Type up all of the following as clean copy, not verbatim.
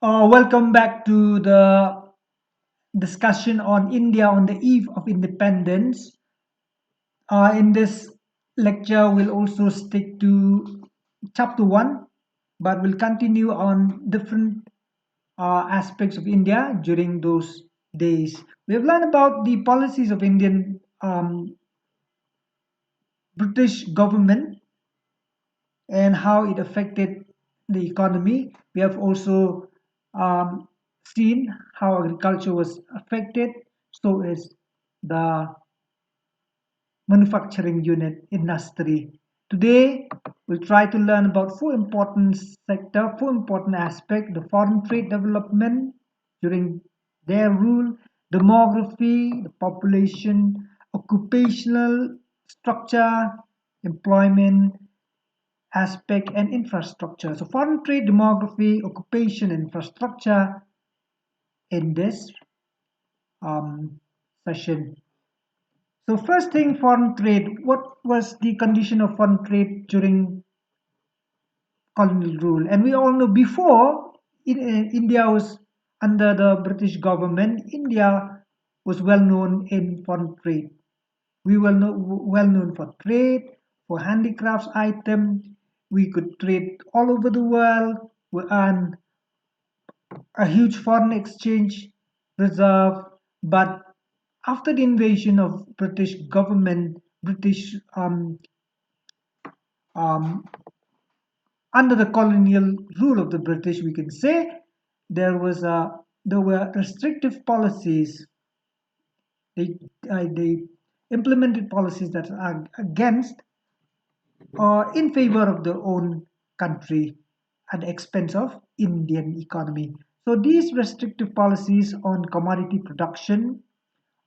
Welcome back to the discussion on India on the eve of independence. In this lecture, we'll also stick to chapter one, but we'll continue on different aspects of India during those days. We've learned about the policies of Indian British government and how it affected the economy. We have also um, seen how agriculture was affected, so is the manufacturing unit industry. Today, we'll try to learn about four important aspects: the foreign trade development during their rule, demography, the population, occupational structure, employment, aspect and infrastructure. So foreign trade, demography, occupation, infrastructure in this um, session. So first thing, foreign trade. What was the condition of foreign trade during colonial rule? And we all know before India was under the British government, India was well known in foreign trade. We were well known for trade, for handicrafts items. We could trade all over the world. We earn a huge foreign exchange reserve. But after the invasion of British government, British um, under the colonial rule of the British, we can say there were restrictive policies. They implemented policies that are against or in favor of their own country at the expense of Indian economy. So these restrictive policies on commodity production,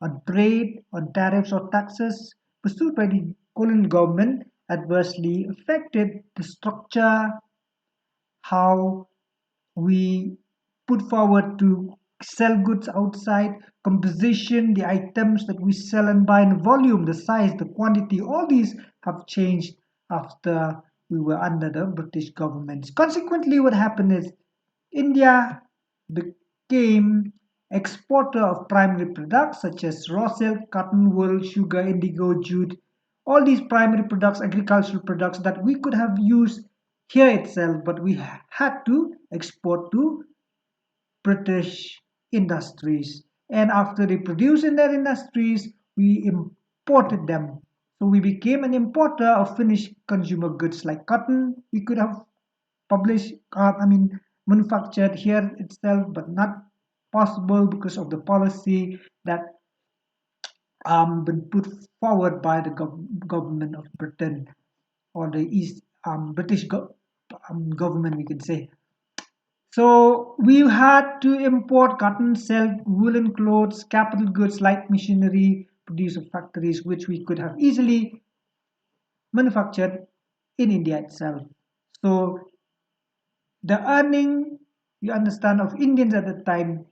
on trade, on tariffs or taxes pursued by the colonial government adversely affected the structure, how we put forward to sell goods outside, composition, the items that we sell and buy, and volume, the size, the quantity, all these have changed after we were under the British government. Consequently, what happened is India became exporter of primary products such as raw silk, cotton, wool, sugar, indigo, jute, all these primary products, agricultural products that we could have used here itself, but we had to export to British industries. And after they produce in their industries, we imported them. So we became an importer of finished consumer goods like cotton. We could have manufactured here itself, but not possible because of the policy that been put forward by the government of Britain or the East British government, we can say. So we had to import cotton, silk, woolen clothes, capital goods, light machinery, produce of factories, which we could have easily manufactured in India itself. So the earning, you understand, of Indians at the time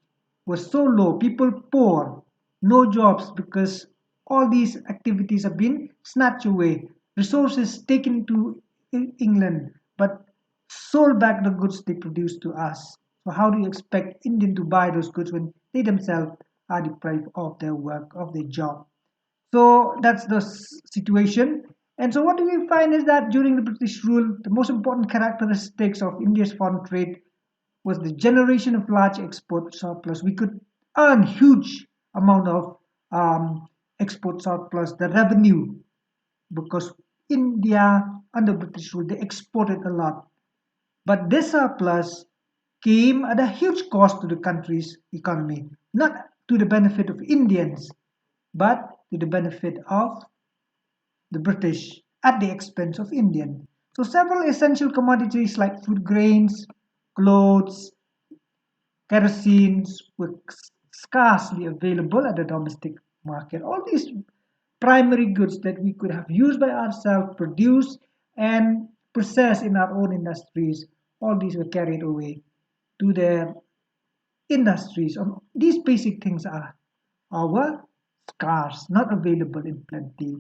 was so low, people poor, no jobs because all these activities have been snatched away, resources taken to England, but sold back the goods they produced to us. So how do you expect Indian to buy those goods when they themselves are deprived of their work, of their job? So that's the situation. And so what do we find is that during the British rule, the most important characteristics of India's foreign trade was the generation of large export surplus. We could earn huge amount of export surplus, the revenue, because India under British rule they exported a lot. But this surplus came at a huge cost to the country's economy, not to the benefit of Indians, but to the benefit of the British at the expense of Indian. So several essential commodities like food grains, clothes, kerosene were scarcely available at the domestic market. All these primary goods that we could have used by ourselves, produced and processed in our own industries, all these were carried away to their industries. These basic things are scarce, not available in plenty.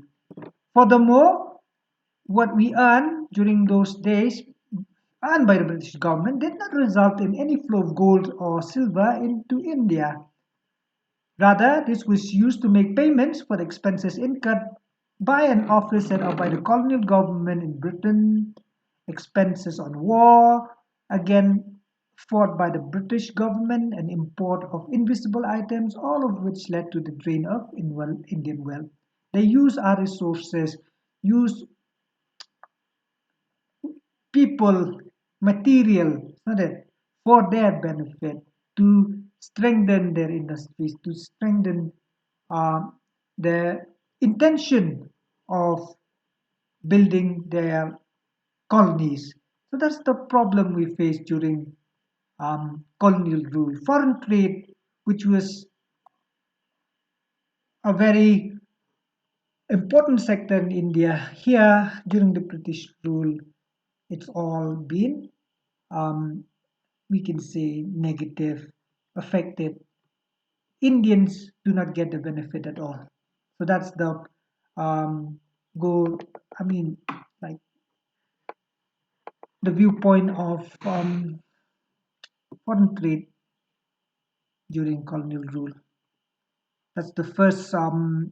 Furthermore, what we earn during those days earned by the British government did not result in any flow of gold or silver into India. Rather, this was used to make payments for the expenses incurred by an office set up by the colonial government in Britain, expenses on war, again fought by the British government, and import of invisible items, all of which led to the drain of Indian wealth. They use our resources, use people, material, isn't it, for their benefit, to strengthen their industries, to strengthen uh, their intention of building their colonies. So that's the problem we faced during colonial rule. Foreign trade, which was a very important sector in India, here during the British rule, it's all been, um, we can say, negative, affected. Indians do not get the benefit at all. So that's the um, go. I mean, like the viewpoint of foreign trade during colonial rule. That's the first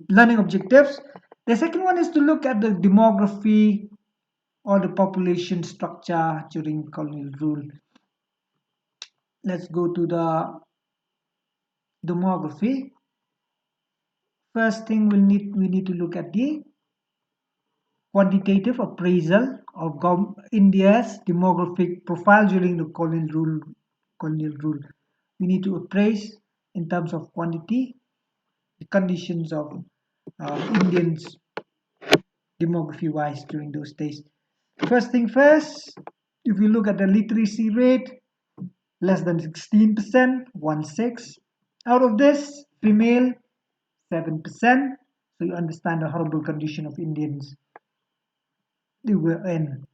learning objectives. The second one is to look at the demography or the population structure during colonial rule. Let's go to the demography. First thing we need to look at the quantitative appraisal of India's demographic profile during the colonial rule. Colonial rule. We need to appraise in terms of quantity the conditions of Indians demography wise during those days. First thing first, if you look at the literacy rate, less than 16%, 1/6. Out of this, female 7%. So you understand the horrible condition of Indians they were in.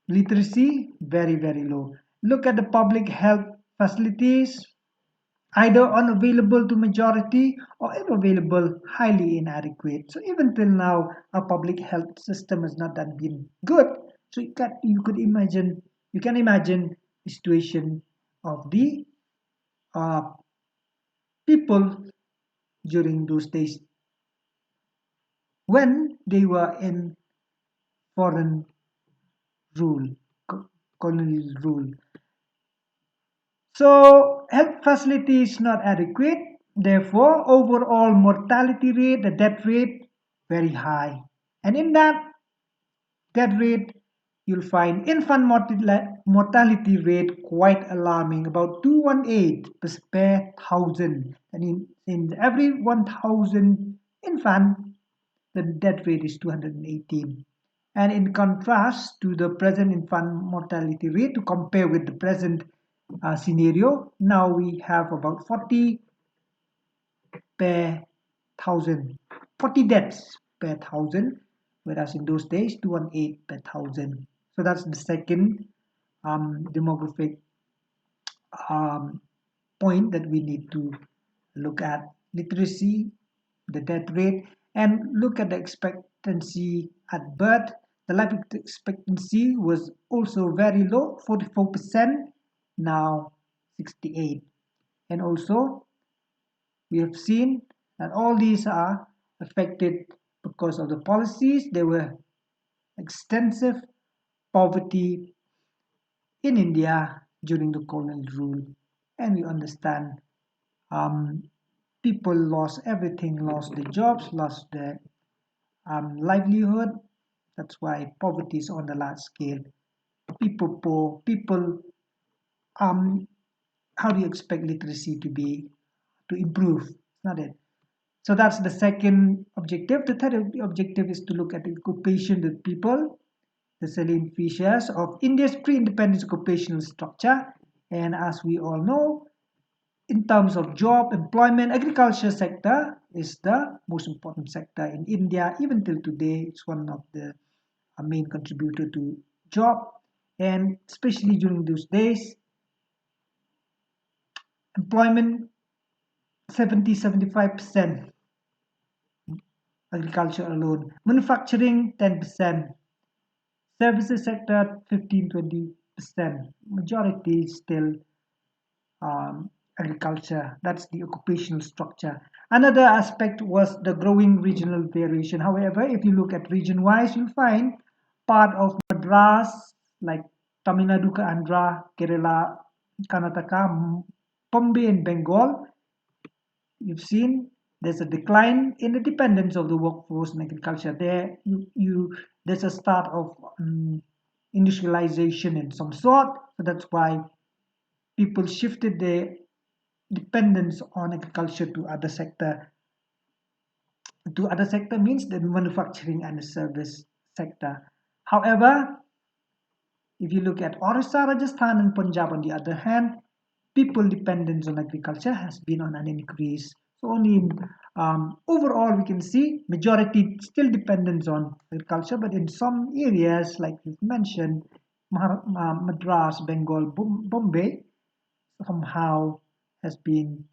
Literacy, very, very low. Look at the public health facilities, either unavailable to majority or if available, highly inadequate. So even till now, our public health system has not that been good. So you can imagine the situation of the uh, people during those days when they were in foreign rule, colonial rule. So health facility is not adequate. Therefore, overall mortality rate, the death rate, very high. And in that death rate, you'll find infant mortality rate quite alarming, about 218 per thousand. And in every 1,000 infant, the death rate is 218. And in contrast to the present infant mortality rate, to compare with the present scenario, now we have about 40 per thousand, 40 deaths per thousand, whereas in those days 218 per thousand. So that's the second demographic um, point that we need to look at: literacy, the death rate, and look at the expectancy at birth. The life expectancy was also very low, 44%, now 68. And also, we have seen that all these are affected because of the policies. There were extensive poverty in India during the colonial rule, and we understand um, people lost everything, lost their jobs, lost their livelihood. That's why poverty is on the large scale. People poor, people um, how do you expect literacy to improve? Not it. So that's the second objective. The third objective is to look at the occupation of people, the salient features of India's pre-independence occupational structure. And as we all know, in terms of job, employment, agriculture sector is the most important sector in India. Even till today, it's one of the main contributor to job. And especially during those days, employment 70-75% agriculture alone, manufacturing 10%, Services sector 15-20%. Majority still agriculture. That's the occupational structure. Another aspect was the growing regional variation. However, if you look at region wise, you'll find part of Madras, like Tamil Nadu, Andhra, Kerala, Karnataka, Bombay, and Bengal. You've seen there's a decline in the dependence of the workforce in agriculture. There, there's a start of industrialization in some sort. So that's why people shifted their dependence on agriculture to other sector. To other sector means the manufacturing and the service sector. However, if you look at Orissa, Rajasthan, and Punjab, on the other hand, people dependence on agriculture has been on an increase. So only in overall we can see majority still dependence on agriculture, but in some areas like you've mentioned, Madras, Bengal, Bombay, somehow has been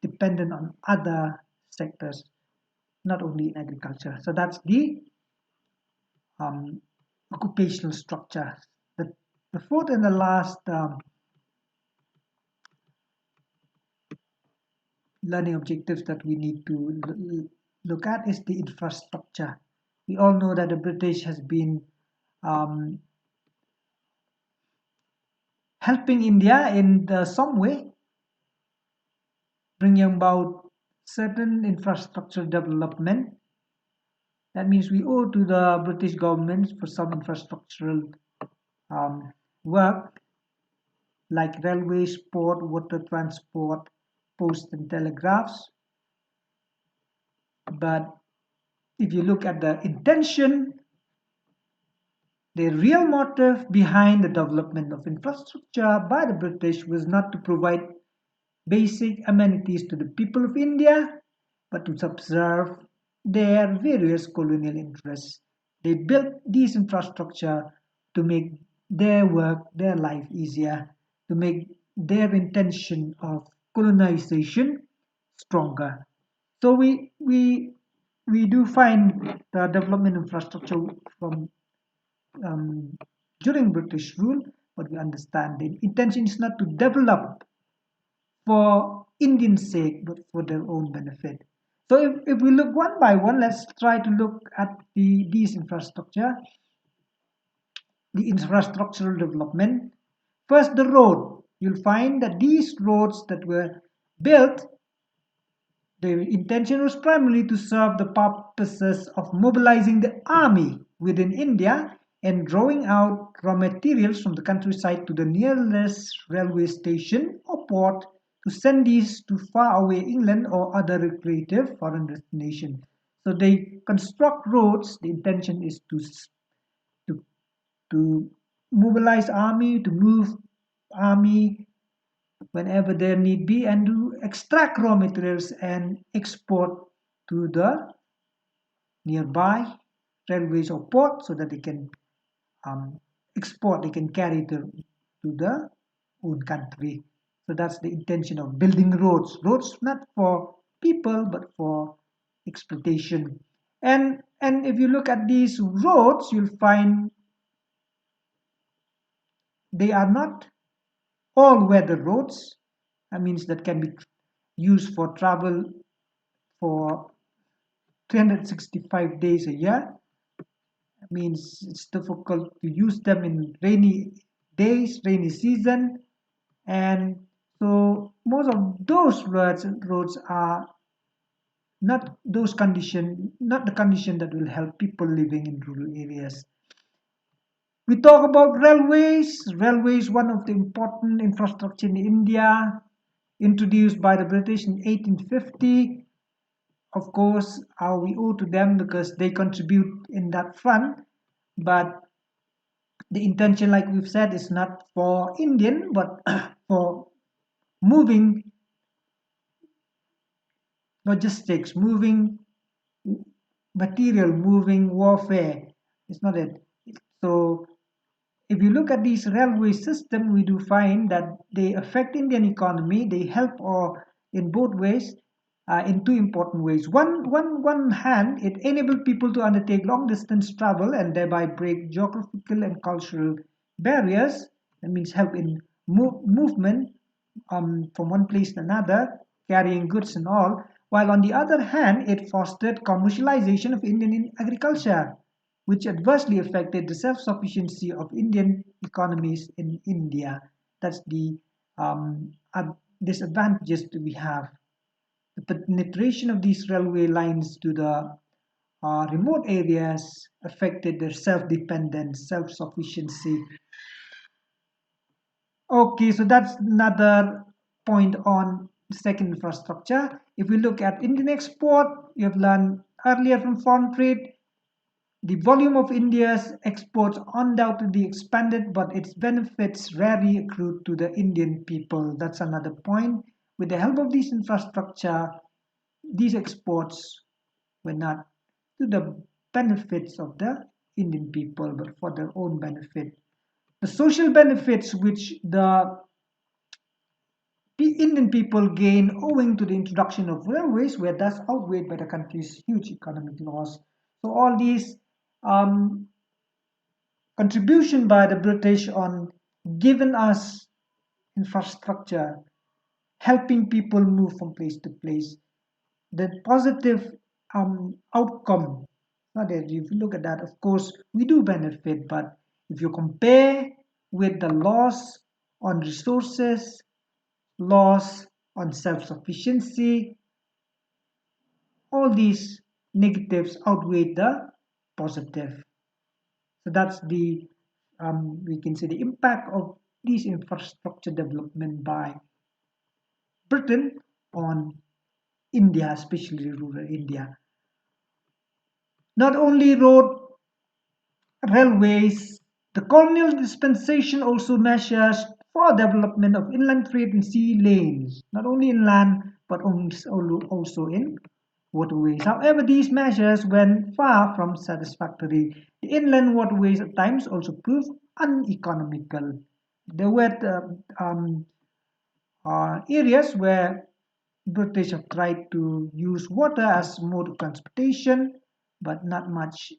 dependent on other sectors, not only in agriculture. So that's the um, occupational structure. The fourth and the last learning objectives that we need to look at is the infrastructure. We all know that the British has been um, helping India in some way, bringing about certain infrastructure development. That means we owe to the British government for some infrastructural um, work like railways, port, water transport, post and telegraphs. But if you look at the intention, the real motive behind the development of infrastructure by the British was not to provide basic amenities to the people of India, but to subserve their various colonial interests. They built these infrastructure to make their work, their life easier, to make their intention of colonization stronger. So we do find the development infrastructure from um, during British rule, but we understand the intention is not to develop for Indian sake, but for their own benefit. So if we look one by one, let's try to look at these infrastructure, the infrastructural development. First, the road. You'll find that these roads that were built, the intention was primarily to serve the purposes of mobilizing the army within India and drawing out raw materials from the countryside to the nearest railway station or port to send these to faraway England or other recreative foreign destinations. So they construct roads. The intention is to, to mobilize army, to move army whenever there need be, and to extract raw materials and export to the nearby railways or port so that they can export, they can carry to the own country. So that's the intention of building roads. Roads not for people but for exploitation. And if you look at these roads, you'll find they are not all weather roads. That means that can be used for travel for 365 days a year. That means it's difficult to use them in rainy days, rainy season, and so most of those roads are not those condition, not the condition that will help people living in rural areas. We talk about railways. Railways, one of the important infrastructure in India, introduced by the British in 1850. Of course, we owe to them because they contribute in that front. But the intention, like we've said, is not for Indian, but for moving logistics, moving material, moving warfare. It's not it. So if you look at these railway system, we do find that they affect Indian economy. They help or in both ways. in two important ways. One hand, it enabled people to undertake long distance travel and thereby break geographical and cultural barriers. That means help in movement from one place to another, carrying goods and all. While on the other hand, it fostered commercialization of Indian agriculture, which adversely affected the self-sufficiency of Indian economies in India. That's the disadvantages that we have. The penetration of these railway lines to the remote areas affected their self-dependence, self-sufficiency. Okay, so that's another point on second infrastructure. If we look at Indian export, you have learned earlier from foreign trade, the volume of India's exports undoubtedly expanded, but its benefits rarely accrued to the Indian people. That's another point. With the help of this infrastructure, these exports were not to the benefits of the Indian people, but for their own benefit. The social benefits which the Indian people gain owing to the introduction of railways were thus outweighed by the country's huge economic loss. So all these um, contribution by the British on giving us infrastructure, helping people move from place to place, the positive outcome. Not that if you look at that, of course, we do benefit, but if you compare with the loss on resources, loss on self-sufficiency, all these negatives outweigh the positive. So that's the we can say the impact of this infrastructure development by Britain on India, especially rural India. Not only road railways, the colonial dispensation also measures for development of inland trade and sea lanes, not only inland but also in waterways. However, these measures went far from satisfactory. The inland waterways at times also proved uneconomical. There were areas where British have tried to use water as mode of transportation, but not much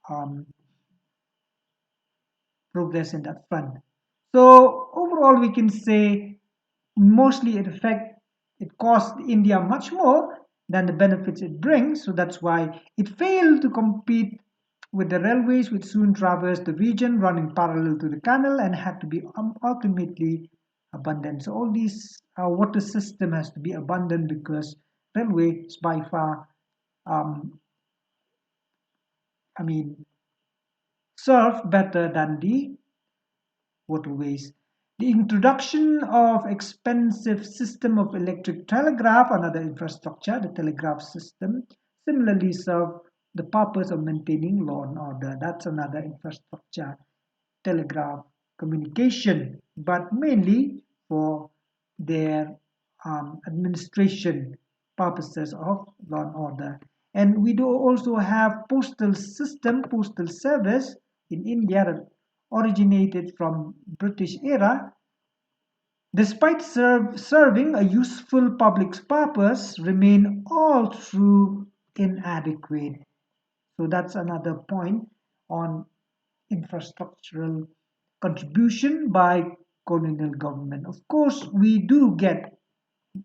um, progress in that front. So overall, we can say mostly it cost India much more than the benefits it brings. So that's why it failed to compete with the railways, which soon traversed the region, running parallel to the canal, and had to be ultimately abandoned. So all these water system has to be abandoned because railway is by far, um, I mean, serve better than the waterways. The introduction of expensive system of electric telegraph, another infrastructure, the telegraph system, similarly serve the purpose of maintaining law and order. That's another infrastructure, telegraph communication, but mainly for their administration purposes of law and order. And we do also have postal system, postal service in India that originated from British era. Despite serving a useful public purpose, remain all through inadequate. So that's another point on infrastructural contribution by colonial government. Of course, we do get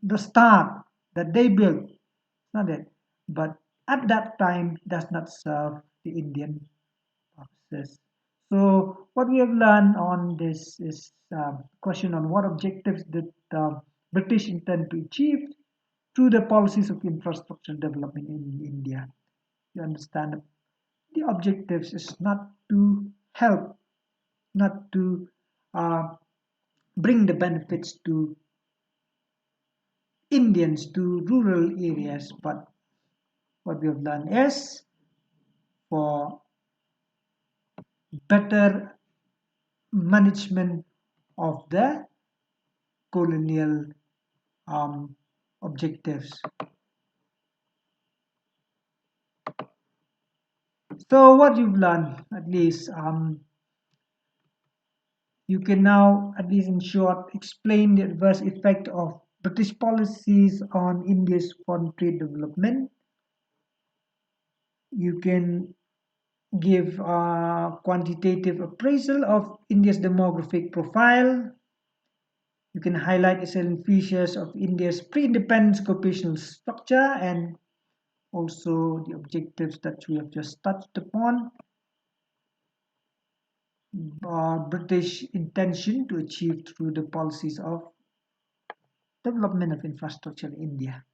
the start that they built, not it, but at that time does not serve the Indian purposes. So what we have learned on this is question on what objectives did the British intend to achieve through the policies of infrastructure development in India. You understand the objectives is not to help, not to uh, bring the benefits to Indians to rural areas, but what we have done is for better management of the colonial objectives. So what you've learned, at least, you can now, at least in short, explain the adverse effect of British policies on India's foreign trade development. You can give a quantitative appraisal of India's demographic profile. You can highlight excellent features of India's pre-independence occupational structure and also the objectives that we have just touched upon. British intention to achieve through the policies of development of infrastructure in India.